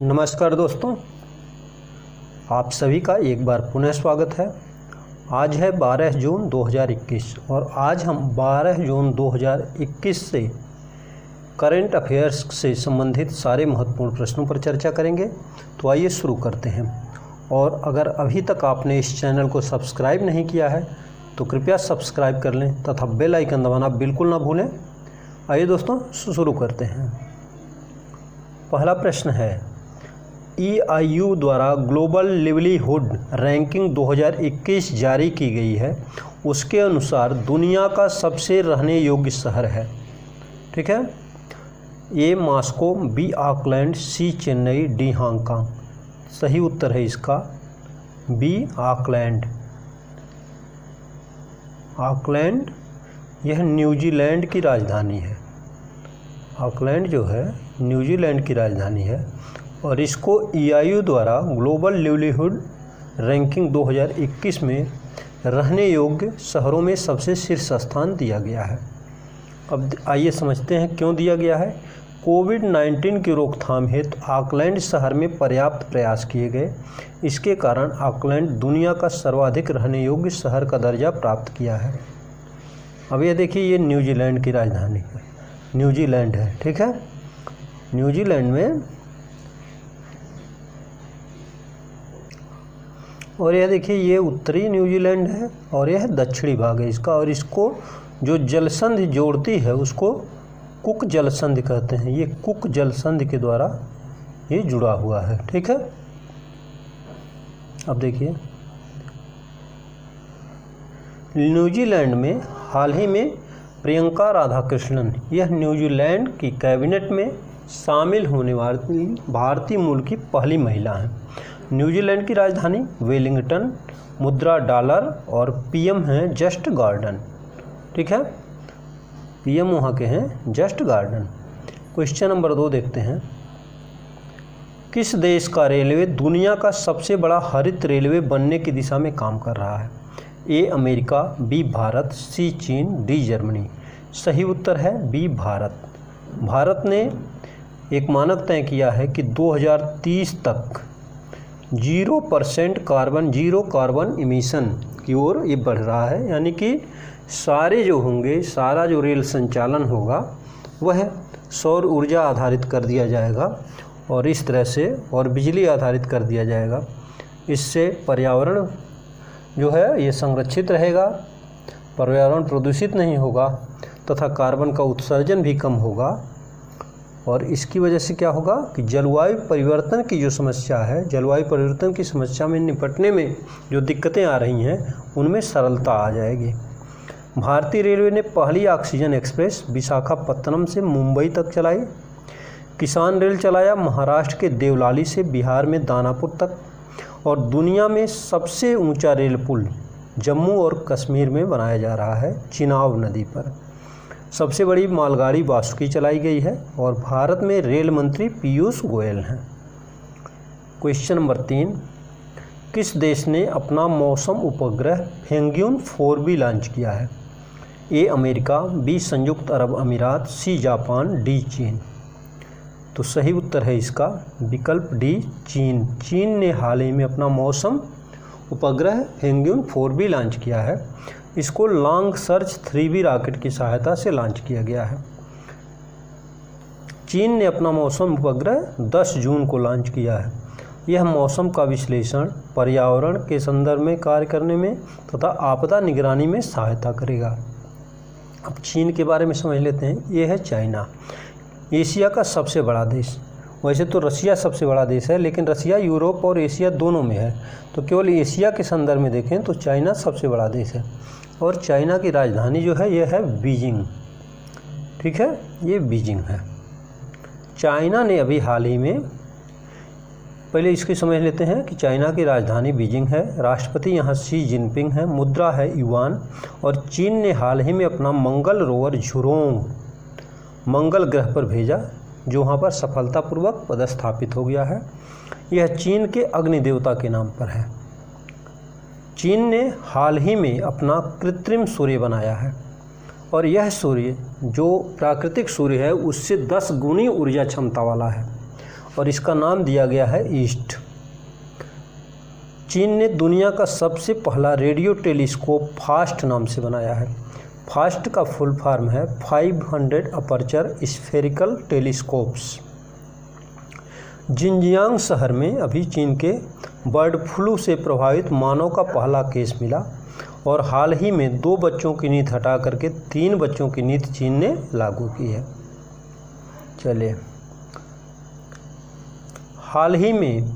नमस्कार दोस्तों, आप सभी का एक बार पुनः स्वागत है। आज है 12 जून 2021 और आज हम 12 जून 2021 से करंट अफेयर्स से संबंधित सारे महत्वपूर्ण प्रश्नों पर चर्चा करेंगे। तो आइए शुरू करते हैं। और अगर अभी तक आपने इस चैनल को सब्सक्राइब नहीं किया है तो कृपया सब्सक्राइब कर लें तथा बेल आइकन दबाना बिल्कुल ना भूलें। आइए दोस्तों शुरू करते हैं। पहला प्रश्न है, EIU द्वारा ग्लोबल लिवलीहुड रैंकिंग 2021 जारी की गई है। उसके अनुसार दुनिया का सबसे रहने योग्य शहर है। ठीक है, ए मॉस्को, बी ऑकलैंड, सी चेन्नई, डी हांगकांग। सही उत्तर है इसका बी ऑकलैंड। ऑकलैंड यह न्यूजीलैंड की राजधानी है। ऑकलैंड जो है न्यूजीलैंड की राजधानी है और इसको EIU द्वारा ग्लोबल लिवलीहुड रैंकिंग 2021 में रहने योग्य शहरों में सबसे शीर्ष स्थान दिया गया है। अब आइए समझते हैं क्यों दिया गया है। कोविड-19 की रोकथाम हेतु ऑकलैंड शहर में पर्याप्त प्रयास किए गए। इसके कारण ऑकलैंड दुनिया का सर्वाधिक रहने योग्य शहर का दर्जा प्राप्त किया है। अब ये देखिए, ये न्यूजीलैंड की राजधानी है, न्यूजीलैंड है। ठीक है, न्यूजीलैंड में, और यह देखिए ये उत्तरी न्यूजीलैंड है और यह दक्षिणी भाग है इसका। और इसको जो जलसंधि जोड़ती है उसको कुक जलसंधि कहते हैं। ये कुक जलसंधि के द्वारा ये जुड़ा हुआ है। ठीक है, अब देखिए न्यूजीलैंड में हाल ही में प्रियंका राधाकृष्णन यह न्यूजीलैंड की कैबिनेट में शामिल होने वाली भारतीय मूल की पहली महिला हैं। न्यूजीलैंड की राजधानी वेलिंगटन, मुद्रा डॉलर और PM हैं जस्ट गार्डन। ठीक है, PM वहाँ के हैं जस्ट गार्डन। क्वेश्चन नंबर 2 देखते हैं। किस देश का रेलवे दुनिया का सबसे बड़ा हरित रेलवे बनने की दिशा में काम कर रहा है? ए अमेरिका, बी भारत, सी चीन, डी जर्मनी। सही उत्तर है बी भारत। भारत ने एक मानक तय किया है कि 2030 तक 0% कार्बन, जीरो कार्बन इमिशन की ओर ये बढ़ रहा है। यानी कि सारे जो होंगे, सारा जो रेल संचालन होगा वह सौर ऊर्जा आधारित कर दिया जाएगा और इस तरह से और बिजली आधारित कर दिया जाएगा। इससे पर्यावरण जो है ये संरक्षित रहेगा, पर्यावरण प्रदूषित नहीं होगा तथा कार्बन का उत्सर्जन भी कम होगा। और इसकी वजह से क्या होगा कि जलवायु परिवर्तन की जो समस्या है, जलवायु परिवर्तन की समस्या में निपटने में जो दिक्कतें आ रही हैं उनमें सरलता आ जाएगी। भारतीय रेलवे ने पहली ऑक्सीजन एक्सप्रेस विशाखापत्तनम से मुंबई तक चलाई। किसान रेल चलाया महाराष्ट्र के देवलाली से बिहार में दानापुर तक। और दुनिया में सबसे ऊंचा रेल पुल जम्मू और कश्मीर में बनाया जा रहा है, चिनाब नदी पर। सबसे बड़ी मालगाड़ी वासुकी चलाई गई है और भारत में रेल मंत्री पीयूष गोयल हैं। क्वेश्चन नंबर 3, किस देश ने अपना मौसम उपग्रह पेंगुइन 4B लॉन्च किया है? ए अमेरिका, बी संयुक्त अरब अमीरात, सी जापान, डी चीन। तो सही उत्तर है इसका विकल्प डी चीन। चीन ने हाल ही में अपना मौसम उपग्रह पेंगुइन 4B लॉन्च किया है। इसको लॉन्ग सर्च 3B रॉकेट की सहायता से लॉन्च किया गया है। चीन ने अपना मौसम उपग्रह 10 जून को लॉन्च किया है। यह मौसम का विश्लेषण, पर्यावरण के संदर्भ में कार्य करने में तथा आपदा निगरानी में सहायता करेगा। अब चीन के बारे में समझ लेते हैं। ये है चाइना, एशिया का सबसे बड़ा देश। वैसे तो रसिया सबसे बड़ा देश है, लेकिन रसिया यूरोप और एशिया दोनों में है। तो केवल एशिया के संदर्भ में देखें तो चाइना सबसे बड़ा देश है। और चाइना की राजधानी जो है यह है बीजिंग। ठीक है, ये बीजिंग है। चाइना ने अभी हाल ही में, पहले इसकी समझ लेते हैं कि चाइना की राजधानी बीजिंग है, राष्ट्रपति यहाँ शी जिनपिंग है, मुद्रा है युआन। और चीन ने हाल ही में अपना मंगल रोवर झुरोंग मंगल ग्रह पर भेजा, जो वहाँ पर सफलतापूर्वक पदस्थापित हो गया है। यह चीन के अग्नि देवता के नाम पर है। चीन ने हाल ही में अपना कृत्रिम सूर्य बनाया है और यह सूर्य जो प्राकृतिक सूर्य है उससे 10 गुनी ऊर्जा क्षमता वाला है और इसका नाम दिया गया है ईस्ट। चीन ने दुनिया का सबसे पहला रेडियो टेलीस्कोप फास्ट नाम से बनाया है। फास्ट का फुल फॉर्म है 500 अपर्चर स्फेरिकल टेलीस्कोप्स। जिनजियांग शहर में अभी चीन के बर्ड फ्लू से प्रभावित मानव का पहला केस मिला और हाल ही में 2 बच्चों की नींद हटा करके 3 बच्चों की नींद चीन ने लागू की है। चलिए, हाल ही में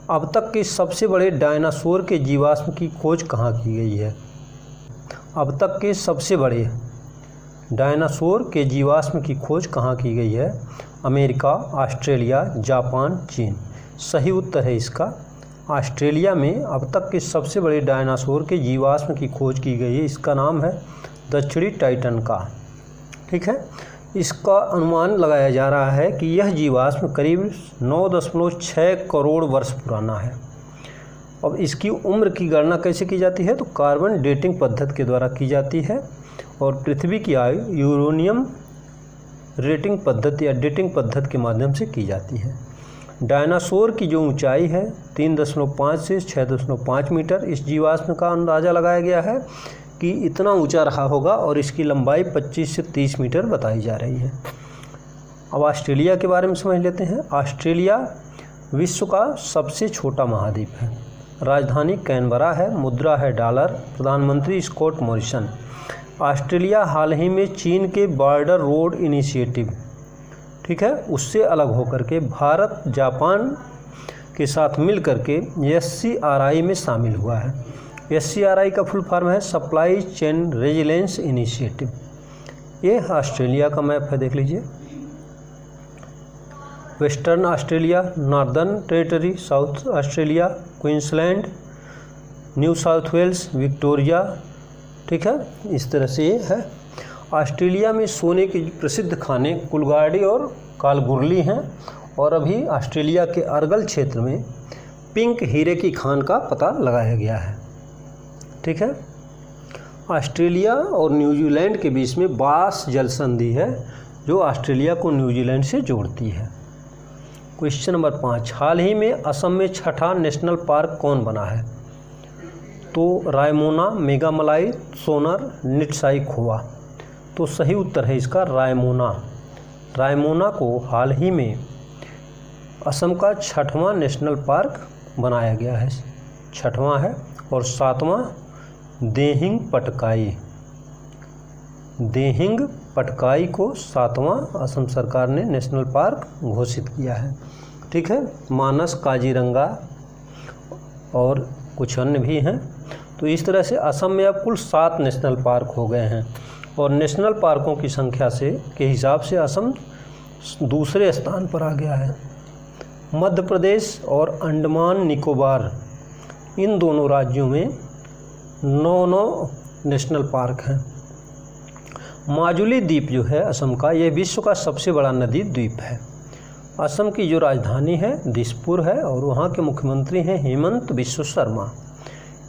अब तक के सबसे बड़े डायनासोर के जीवाश्म की खोज कहाँ की गई है? अब तक के सबसे बड़े डायनासोर के जीवाश्म की खोज कहाँ की गई है? अमेरिका, ऑस्ट्रेलिया, जापान, चीन। सही उत्तर है इसका ऑस्ट्रेलिया में अब तक के सबसे बड़े डायनासोर के जीवाश्म की खोज की गई है। इसका नाम है दक्षिणी टाइटन का। ठीक है, इसका अनुमान लगाया जा रहा है कि यह जीवाश्म करीब 9.6 करोड़ वर्ष पुराना है। अब इसकी उम्र की गणना कैसे की जाती है? तो कार्बन डेटिंग पद्धति के द्वारा की जाती है और पृथ्वी की आयु यूरेनियम रेटिंग पद्धति या डेटिंग पद्धति के माध्यम से की जाती है। डायनासोर की जो ऊंचाई है 3.5 से 6.5 मीटर, इस जीवाश्म का अंदाज़ा लगाया गया है कि इतना ऊंचा रहा होगा और इसकी लंबाई 25 से 30 मीटर बताई जा रही है। अब ऑस्ट्रेलिया के बारे में समझ लेते हैं। ऑस्ट्रेलिया विश्व का सबसे छोटा महाद्वीप है। राजधानी कैनबरा है, मुद्रा है डॉलर, प्रधानमंत्री स्कॉट मॉरिसन। ऑस्ट्रेलिया हाल ही में चीन के बॉर्डर रोड इनिशिएटिव, ठीक है, उससे अलग होकर के भारत जापान के साथ मिल करके SCRI में शामिल हुआ है। SCRI का फुल फॉर्म है सप्लाई चेन रेजिलेंस इनिशिएटिव। ये ऑस्ट्रेलिया का मैप है, देख लीजिए। Western Australia, Northern Territory, South Australia, Queensland, New South Wales, Victoria. ठीक है, इस तरह से ये है। ऑस्ट्रेलिया में सोने के प्रसिद्ध खाने कुलगाड़ी और कालगुरली हैं और अभी ऑस्ट्रेलिया के अर्गल क्षेत्र में पिंक हीरे की खान का पता लगाया गया है। ठीक है, ऑस्ट्रेलिया और न्यूजीलैंड के बीच में बास जल संधि है जो ऑस्ट्रेलिया को न्यूजीलैंड से जोड़ती है। क्वेश्चन नंबर 5, हाल ही में असम में छठा नेशनल पार्क कौन बना है? तो रायमोना, मेघामलाई, सोनर, निटसाई खोवा। तो सही उत्तर है इसका रायमोना। रायमोना को हाल ही में असम का 6वां नेशनल पार्क बनाया गया है। 6वां है और 7वां देहिंग पटकाई। देहिंग पटकाई को 7वां असम सरकार ने नेशनल पार्क घोषित किया है। ठीक है, मानस, काजीरंगा और कुछ अन्य भी हैं। तो इस तरह से असम में अब कुल 7 नेशनल पार्क हो गए हैं और नेशनल पार्कों की संख्या से के हिसाब से असम दूसरे स्थान पर आ गया है। मध्य प्रदेश और अंडमान निकोबार, इन दोनों राज्यों में 9 नेशनल पार्क हैं। माजुली द्वीप जो है असम का, यह विश्व का सबसे बड़ा नदी द्वीप है। असम की जो राजधानी है दिसपुर है और वहाँ के मुख्यमंत्री हैं हेमंत बिस्व शर्मा।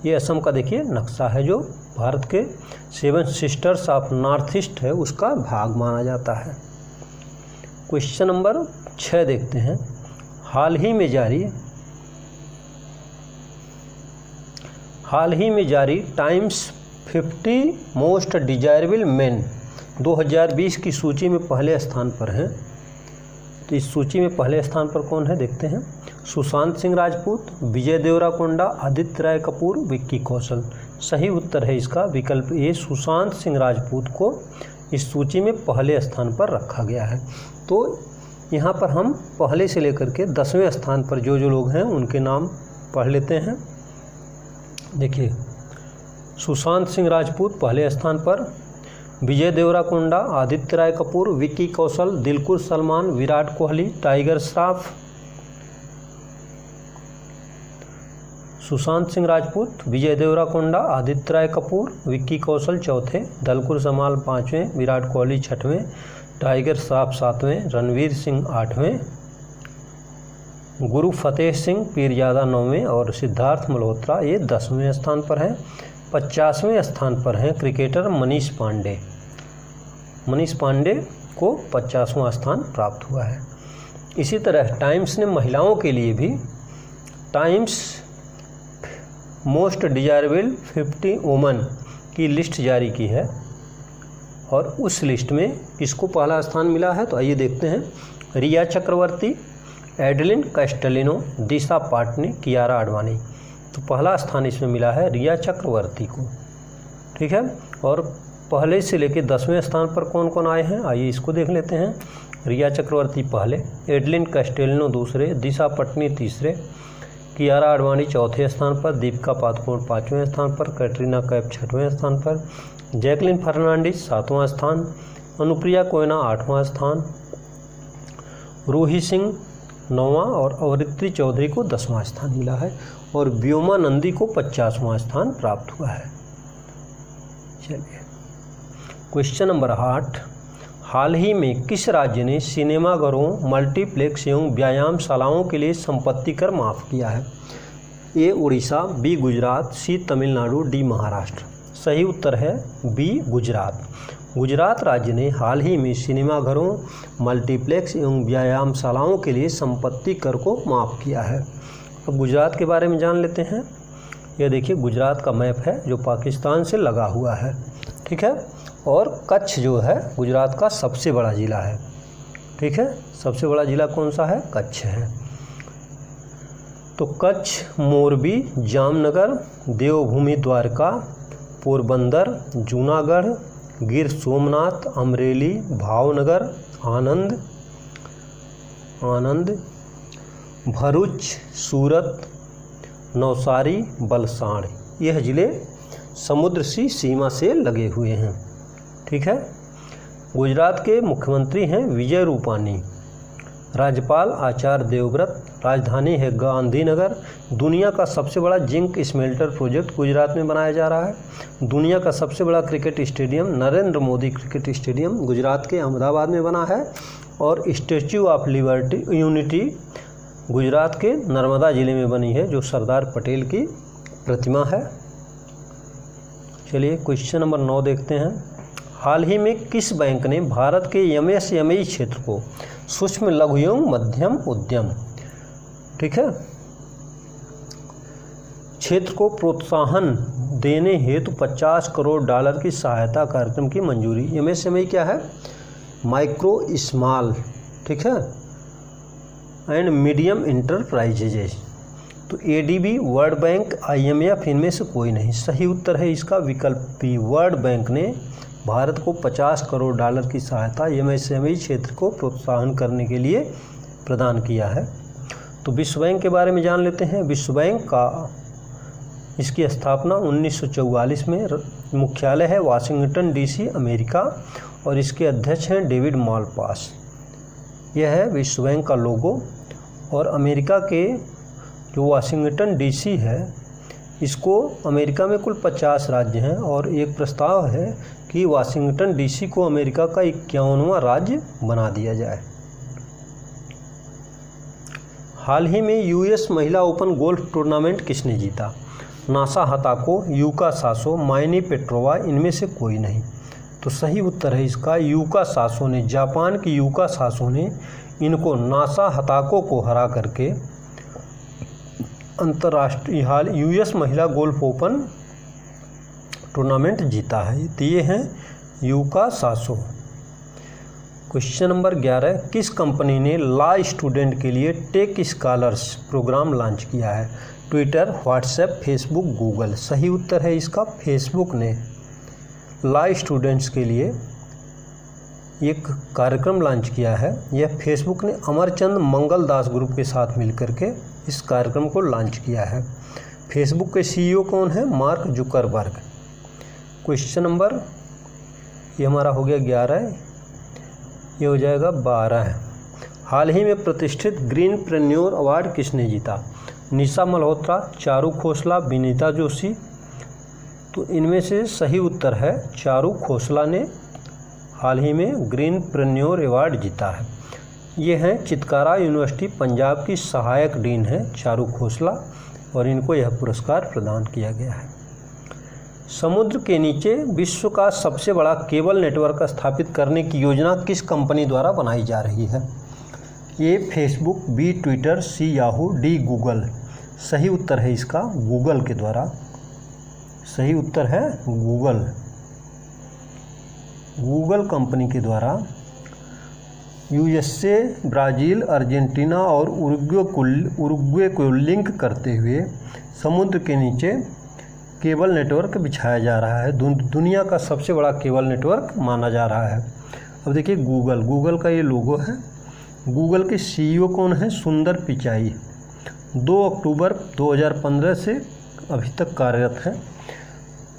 ये असम का देखिए नक्शा है जो भारत के 7 सिस्टर्स ऑफ नॉर्थ ईस्ट है उसका भाग माना जाता है। क्वेश्चन नंबर 6 देखते हैं। हाल ही में जारी टाइम्स 50 मोस्ट डिजायरेबल मेन 2020 की सूची में पहले स्थान पर हैं। तो इस सूची में पहले स्थान पर कौन है देखते हैं। सुशांत सिंह राजपूत, विजय देवराकोंडा, आदित्य राय कपूर, विक्की कौशल। सही उत्तर है इसका विकल्प ए, सुशांत सिंह राजपूत को इस सूची में पहले स्थान पर रखा गया है। तो यहाँ पर हम पहले से लेकर के 10वें स्थान पर जो जो लोग हैं उनके नाम पढ़ लेते हैं। देखिए, सुशांत सिंह राजपूत पहले स्थान पर, विजय देवराकोंडा, आदित्य राय कपूर, विक्की कौशल, दिलकुश सलमान, विराट कोहली, टाइगर श्रॉफ। सुशांत सिंह राजपूत, विजय देवराकोंडा, आदित्य राय कपूर, विक्की कौशल चौथे, दिलकुश सलमान 5वें, विराट कोहली 6वें, टाइगर श्रॉफ 7वें, रणवीर सिंह 8वें, गुरु फतेह सिंह पीरजादा 9वें और सिद्धार्थ मल्होत्रा ये 10वें स्थान पर हैं। 50वें स्थान पर हैं क्रिकेटर मनीष पांडे। मनीष पांडे को 50वां स्थान प्राप्त हुआ है। इसी तरह टाइम्स ने महिलाओं के लिए भी टाइम्स मोस्ट डिजायरेबल 50 वुमन की लिस्ट जारी की है और उस लिस्ट में किसको पहला स्थान मिला है, तो आइए देखते हैं। रिया चक्रवर्ती, एडलिन कैस्टेलिनो, दिशा पाटनी, कियारा आडवाणी। तो पहला स्थान इसमें मिला है रिया चक्रवर्ती को, ठीक है। और पहले से लेकर 10वें स्थान पर कौन कौन आए हैं, आइए इसको देख लेते हैं। रिया चक्रवर्ती पहले, एडलिन कैस्टेलिनो दूसरे, दिशा पाटनी तीसरे, कियारा आडवाणी चौथे स्थान पर, दीपिका पादुकोण 5वें स्थान पर, कैटरीना कैफ 6वें स्थान पर, जैकलिन फर्नांडिस 7वां स्थान, अनुप्रिया कोयना 8वां स्थान, रूही सिंह 9वां और अवरित्री चौधरी को 10वां स्थान मिला है और व्योमा नंदी को 50वां स्थान प्राप्त हुआ है। चलिए क्वेश्चन नंबर 8, हाल ही में किस राज्य ने सिनेमाघरों, मल्टीप्लेक्स एवं व्यायामशालाओं के लिए संपत्ति कर माफ़ किया है? ए उड़ीसा, बी गुजरात, सी तमिलनाडु, डी महाराष्ट्र। सही उत्तर है बी गुजरात। गुजरात राज्य ने हाल ही में सिनेमाघरों, मल्टीप्लेक्स एवं व्यायामशालाओं के लिए संपत्ति कर को माफ़ किया है। अब गुजरात के बारे में जान लेते हैं। यह देखिए गुजरात का मैप है जो पाकिस्तान से लगा हुआ है, ठीक है। और कच्छ जो है गुजरात का सबसे बड़ा ज़िला है, ठीक है। सबसे बड़ा ज़िला कौन सा है? कच्छ है। तो कच्छ, मोरबी, जामनगर, देवभूमि द्वारका, पोरबंदर, जूनागढ़, गिर सोमनाथ, अमरेली, भावनगर, आनंद, भरूच, सूरत, नवसारी, वलसाड़, यह ज़िले समुद्र सी सीमा से लगे हुए हैं, ठीक है। गुजरात के मुख्यमंत्री हैं विजय रूपानी, राज्यपाल आचार्य देवव्रत, राजधानी है गांधीनगर। दुनिया का सबसे बड़ा जिंक स्मेल्टर प्रोजेक्ट गुजरात में बनाया जा रहा है। दुनिया का सबसे बड़ा cricket stadium Narendra Modi cricket stadium Gujarat के अहमदाबाद में बना है और स्टैच्यू ऑफ यूनिटी गुजरात के नर्मदा ज़िले में बनी है जो सरदार पटेल की प्रतिमा है। चलिए क्वेश्चन नंबर 9 देखते हैं। हाल ही में किस बैंक ने भारत के एमएसएमई क्षेत्र को सूक्ष्म लघु एवं मध्यम उद्यम, ठीक है, क्षेत्र को प्रोत्साहन देने हेतु $50 करोड़ की सहायता कार्यक्रम की मंजूरी? एमएसएमई क्या है? माइक्रो स्मॉल, ठीक है, एंड मीडियम इंटरप्राइजेज। तो एडीबी, वर्ल्ड बैंक, आईएमएफ इनमें से कोई नहीं। सही उत्तर है इसका विकल्प बी। वर्ल्ड बैंक ने भारत को $50 करोड़ की सहायता एमएसएमई क्षेत्र को प्रोत्साहन करने के लिए प्रदान किया है। तो विश्व बैंक के बारे में जान लेते हैं। विश्व बैंक का इसकी स्थापना 1944 में, मुख्यालय है वाशिंगटन डीसी, अमेरिका, और इसके अध्यक्ष हैं डेविड मालपास। यह है विश्व बैंक का लोगो। और अमेरिका के जो वाशिंगटन डीसी है, इसको अमेरिका में कुल 50 राज्य हैं और एक प्रस्ताव है कि वाशिंगटन डीसी को अमेरिका का 51वां राज्य बना दिया जाए। हाल ही में यूएस महिला ओपन गोल्फ टूर्नामेंट किसने जीता? नासा हताको, यूका सासो, माइनी पेट्रोवा, इनमें से कोई नहीं। तो सही उत्तर है इसका यूका सासो ने, जापान की यूका सासो ने इनको नासा हताको को हरा करके अंतर्राष्ट्रीय हाल यूएस महिला गोल्फ ओपन टूर्नामेंट जीता है। तो ये हैं यूका सासो। क्वेश्चन नंबर 11, किस कंपनी ने लॉ स्टूडेंट के लिए टेक स्कॉलर्स प्रोग्राम लॉन्च किया है? Twitter, WhatsApp, Facebook, Google. सही उत्तर है इसका फेसबुक ने लॉ स्टूडेंट्स के लिए एक कार्यक्रम लॉन्च किया है। यह फेसबुक ने अमरचंद मंगल दास ग्रुप के साथ मिलकर के इस कार्यक्रम को लॉन्च किया है। फेसबुक के सीईओ कौन है? Mark Zuckerberg. क्वेश्चन नंबर ये हमारा हो गया 11, ये हो जाएगा 12। हाल ही में प्रतिष्ठित ग्रीन प्रेन्योर अवार्ड किसने जीता? निशा मल्होत्रा, चारू खोसला, विनीता जोशी। तो इनमें से सही उत्तर है चारू खोसला ने हाल ही में ग्रीन प्रेन्योर अवार्ड जीता है। ये हैं चितकारा यूनिवर्सिटी पंजाब की सहायक डीन है चारू खोसला और इनको यह पुरस्कार प्रदान किया गया है। समुद्र के नीचे विश्व का सबसे बड़ा केबल नेटवर्क स्थापित करने की योजना किस कंपनी द्वारा बनाई जा रही है? A Facebook, B Twitter, C Yahoo, D Google. सही उत्तर है इसका गूगल के द्वारा। सही उत्तर है गूगल। गूगल कंपनी के द्वारा यूएसए, ब्राज़ील, अर्जेंटीना और उरुग्वे को लिंक करते हुए समुद्र के नीचे केबल नेटवर्क बिछाया जा रहा है। दुनिया का सबसे बड़ा केबल नेटवर्क माना जा रहा है। अब देखिए गूगल का ये लोगो है। गूगल के सीईओ कौन है? सुंदर पिचाई। 2 अक्टूबर 2015 से अभी तक कार्यरत है।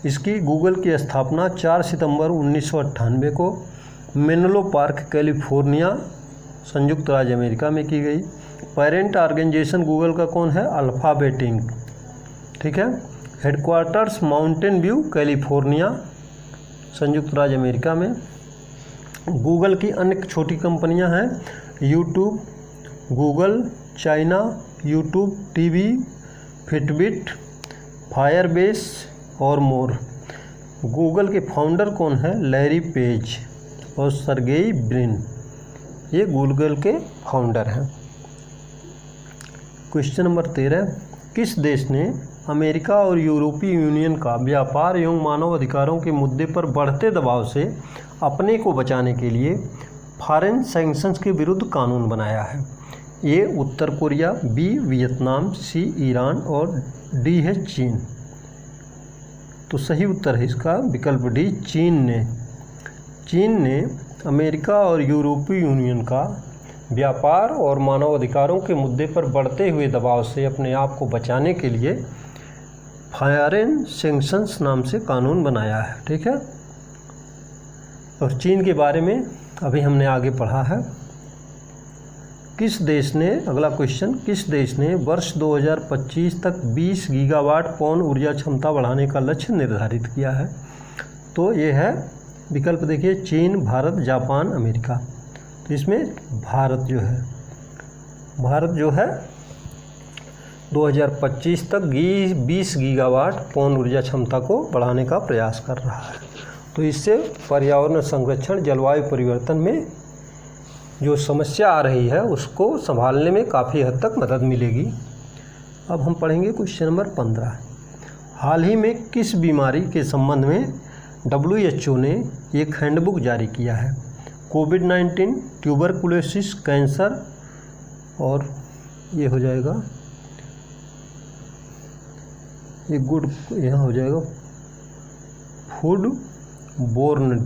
इसकी गूगल की स्थापना 4 सितंबर 1998 को मेनलो पार्क, कैलिफोर्निया, संयुक्त राज्य अमेरिका में की गई। पेरेंट ऑर्गेनाइजेशन गूगल का कौन है? Alphabet Inc. ठीक है। हेडक्वार्टर्स माउंटेन व्यू, कैलिफोर्निया, संयुक्त राज्य अमेरिका में। गूगल की अन्य छोटी कंपनियां हैं YouTube, Google China, YouTube TV, Fitbit, Firebase और मोर। गूगल के फाउंडर कौन है? लैरी पेज और सर्गेई ब्रिन। ये गूगल के फाउंडर हैं। क्वेश्चन नंबर 13, किस देश ने अमेरिका और यूरोपीय यूनियन का व्यापार एवं मानव अधिकारों के मुद्दे पर बढ़ते दबाव से अपने को बचाने के लिए फॉरेन सैंक्शंस के विरुद्ध कानून बनाया है? ए उत्तर कोरिया, बी वियतनाम, सी ईरान और डी है चीन। तो सही उत्तर है इसका विकल्प डी, चीन ने अमेरिका और यूरोपीय यूनियन का व्यापार और मानव अधिकारों के मुद्दे पर बढ़ते हुए दबाव से अपने आप को बचाने के लिए फॉरेन सैंक्शंस नाम से कानून बनाया है। ठीक है। और चीन के बारे में अभी हमने आगे पढ़ा है। किस देश ने, अगला क्वेश्चन, किस देश ने वर्ष 2025 तक 20 गीगावाट पवन ऊर्जा क्षमता बढ़ाने का लक्ष्य निर्धारित किया है? तो ये है विकल्प देखिए, चीन, भारत, जापान, अमेरिका। तो इसमें भारत जो है 2025 तक 20 गीगावाट पवन ऊर्जा क्षमता को बढ़ाने का प्रयास कर रहा है। तो इससे पर्यावरण संरक्षण, जलवायु परिवर्तन में जो समस्या आ रही है उसको संभालने में काफ़ी हद तक मदद मिलेगी। अब हम पढ़ेंगे क्वेश्चन नंबर 15। हाल ही में किस बीमारी के संबंध में WHO ने एक हैंडबुक जारी किया है? कोविड-19, ट्यूबरकुलोसिस, कैंसर और ये हो जाएगा, ये गुड यहाँ हो जाएगा फूड बोर्न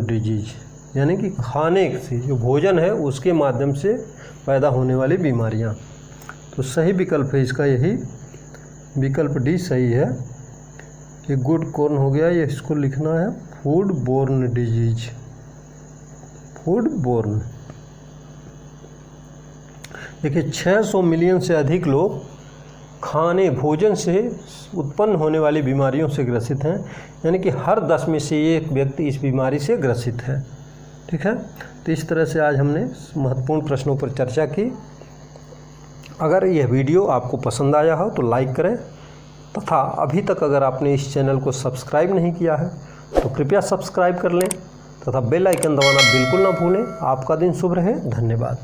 डिजीज, यानी कि खाने से जो भोजन है उसके माध्यम से पैदा होने वाली बीमारियां। तो सही विकल्प है इसका यही, विकल्प डी सही है। ये गुड कॉर्न हो गया, ये इसको लिखना है food borne disease, food borne. देखिए 600 मिलियन से अधिक लोग भोजन से उत्पन्न होने वाली बीमारियों से ग्रसित हैं, यानी कि हर 10 में से एक व्यक्ति इस बीमारी से ग्रसित है। ठीक है। तो इस तरह से आज हमने महत्वपूर्ण प्रश्नों पर चर्चा की। अगर यह वीडियो आपको पसंद आया हो तो लाइक करें, तथा अभी तक अगर आपने इस चैनल को सब्सक्राइब नहीं किया है तो कृपया सब्सक्राइब कर लें तथा बेल आइकन दबाना बिल्कुल ना भूलें। आपका दिन शुभ रहे। धन्यवाद।